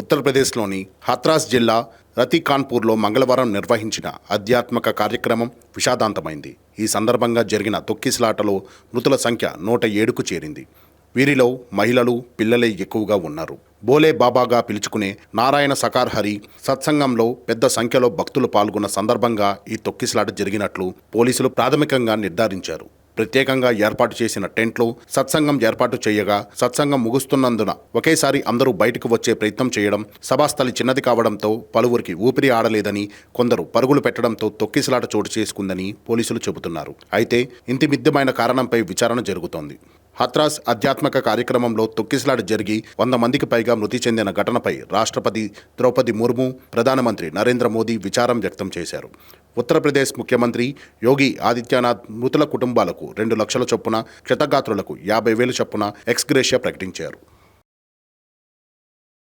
ఉత్తరప్రదేశ్లోని హాత్రాస్ జిల్లా రతీకాన్పూర్లో మంగళవారం నిర్వహించిన ఆధ్యాత్మిక కార్యక్రమం విషాదాంతమైంది. ఈ సందర్భంగా జరిగిన తొక్కిసలాటలో మృతుల సంఖ్య 107కు చేరింది. వీరిలో మహిళలు, పిల్లలే ఎక్కువగా ఉన్నారు. బోలే బాబాగా పిలుచుకునే నారాయణ సకార్ హరి సత్సంగంలో పెద్ద సంఖ్యలో భక్తులు పాల్గొన్న సందర్భంగా ఈ తొక్కిసలాట జరిగినట్లు పోలీసులు ప్రాథమికంగా నిర్ధారించారు. ప్రత్యేకంగా ఏర్పాటు చేసిన టెంట్లో సత్సంగం ఏర్పాటు చేయగా సత్సంగం ముగుస్తున్నందున ఒకేసారి అందరూ బయటకు వచ్చే ప్రయత్నం చేయడం, సభాస్థలి చిన్నది కావడంతో పలువురికి ఊపిరి ఆడలేదని, కొందరు పరుగులు పెట్టడంతో తొక్కిసలాట చోటు చేసుకుందని పోలీసులు చెబుతున్నారు. అయితే ఇంతిమిద్దమైన కారణంపై విచారణ జరుగుతోంది. హాత్రాస్ ఆధ్యాత్మిక కార్యక్రమంలో తొక్కిసలాట జరిగి 100 మందికి పైగా మృతి చెందిన ఘటనపై రాష్ట్రపతి ద్రౌపది ముర్ము, ప్రధానమంత్రి నరేంద్ర మోదీ విచారం వ్యక్తం చేశారు. ఉత్తరప్రదేశ్ ముఖ్యమంత్రి యోగి ఆదిత్యనాథ్ మృతుల కుటుంబాలకు 2 లక్షల చొప్పున, క్షతగాత్రులకు 50,000 చొప్పున ఎక్స్గ్రేషియా ప్రకటించారు.